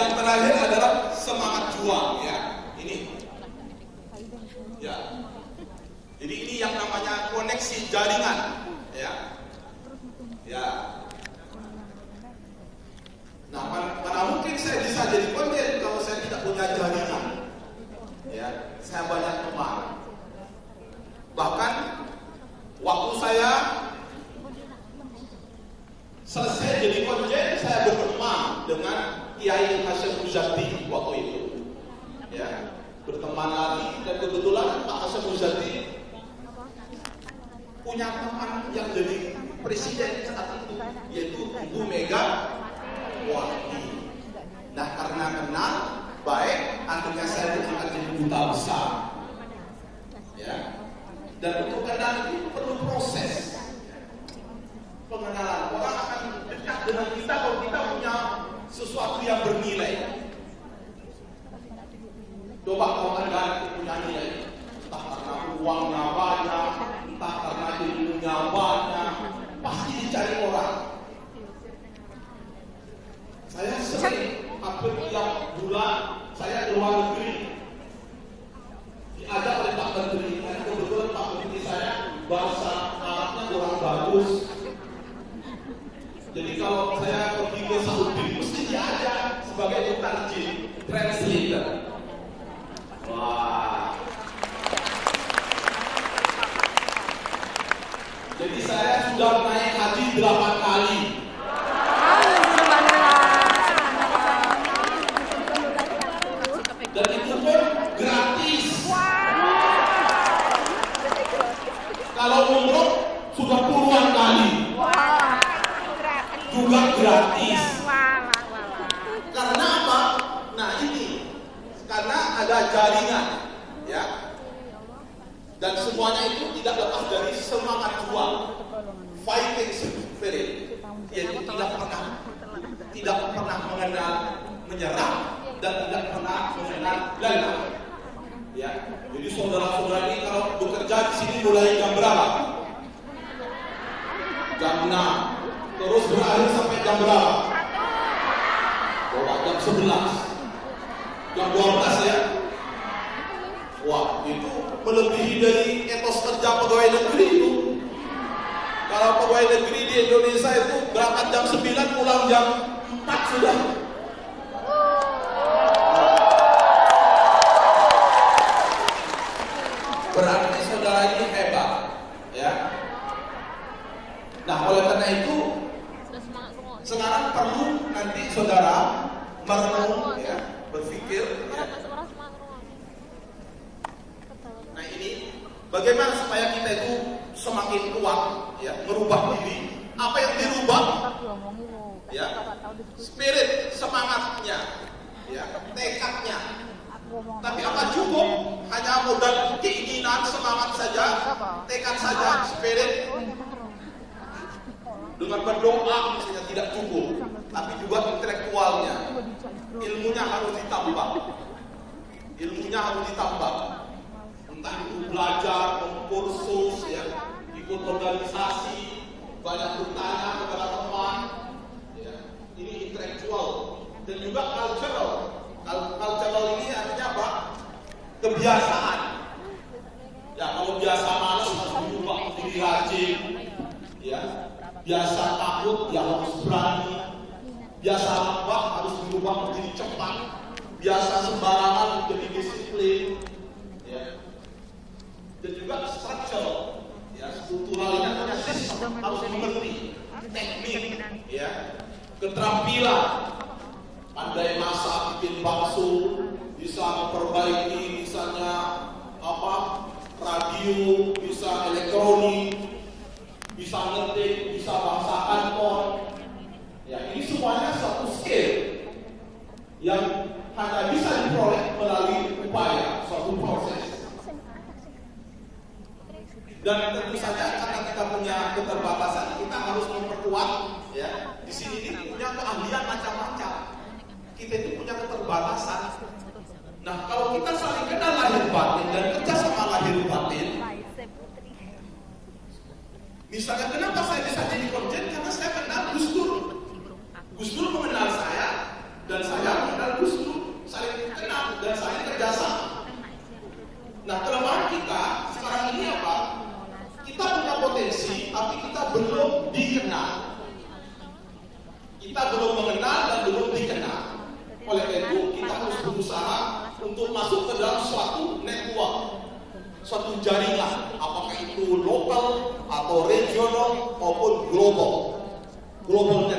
Yang terakhir adalah semangat juang, ya. Ini, ya. Jadi ini yang namanya koneksi jaringan, ya. Ya. Nah, mana mungkin saya bisa jadi konjen kalau saya tidak punya jaringan, ya. Saya banyak teman. Bahkan waktu saya selesai jadi konjen, saya berteman dengan Kiai Hasyim Muzadi waktu itu, ya, berteman lagi, dan kebetulan Pak Hasyim Muzadi punya teman yang jadi presiden saat itu, yaitu Ibu Mega Wati. Nah, karena kenal baik, akhirnya saya diangkat jadi duta besar, ya. Dan untuk kenal itu perlu proses pengenalan. Orang akan dekat dengan kita kalau kita punya sesuatu yang bernilai. Coba kalau Anda punya nilai, entah karena uangnya banyak, entah karena ilmunya banyak, pasti dicari orang. Saya sering hampir tiap bulan saya ke luar negeri, diajak oleh Pak Menteri. Dan kebetulan Pak Menteri saya bahasa Arabnya kurang bagus. Jadi kalau saya pergi ke Saudi, mesti diajak sebagai mutarjim, translator. Wah. Jadi saya sudah naik haji 8 kali. Dan itu pun gratis. Kalau umroh sudah puluhan kali. Juga gratis. Karena apa? Nah ini, karena ada jaringan, ya. Dan semuanya itu tidak lepas dari semangat juang, fighting spirit, yaitu tidak pernah mengenal menyerah dan tidak pernah mengenal lelah. Ya, jadi saudara-saudara ini kalau bekerja di sini mulai jam berapa? Jam 6. Terus berakhir sampai jam berapa? Jam 11. Jam 12 ya? Wah, itu melebihi dari etos kerja pegawai negeri itu. Kalau pegawai negeri di Indonesia itu berangkat jam 9, pulang jam 4 sudah. Berarti saudara ini hebat, ya. Nah, oleh karena itu sekarang perlu nanti saudara merenung, ya, berpikir, ya. Nah ini bagaimana supaya kita itu semakin kuat, ya, merubah diri. Apa yang dirubah? Ya, spirit, semangatnya, ya, tekadnya. Tapi apa cukup hanya modal keinginan, semangat saja, tekad saja, spirit? Dengan berdoa misalnya tidak cukup, tapi juga intelektualnya, ilmunya harus ditambah. Ilmunya harus ditambah. Entah itu belajar, kursus, ya, ikut organisasi, banyak bertanya kepada teman, ya. Ini intelektual dan juga cultural. Cultural ini artinya apa? Kebiasaan. Ya, kalau biasa malas harus berubah menjadi rajin, ya. Biasa takut, ya harus berani. Biasa lambat harus berubah menjadi cepat. Biasa sembarangan menjadi disiplin, ya. Dan juga structural, ya, strukturalnya punya sistem, harus mengerti teknik, ya, keterampilan, pandai masak, bikin bakso, bisa memperbaiki misalnya apa, radio, bisa elektronik, bisa ngetik, bisa bahasa kantor. Ya, ini semuanya satu skill yang hanya bisa diperoleh melalui upaya, suatu proses. Dan tentu saja karena kita punya keterbatasan, kita harus memperkuat, ya. Di sini ini punya keahlian macam-macam. Kita itu punya keterbatasan. Nah, kalau kita saling kenal lahir batin dan kerja sama lahir batin, misalnya kenapa saya bisa jadi konjen? Karena saya kenal Gus Dur. Gus Dur mengenal saya dan saya mengenal Gus Nah, kelemahan kita sekarang ini apa? Kita punya potensi, tapi kita belum dikenal. Kita belum mengenal dan belum dikenal. Oleh itu, kita harus berusaha untuk masuk ke dalam suatu network, suatu jaringan, apakah itu lokal atau regional maupun global network.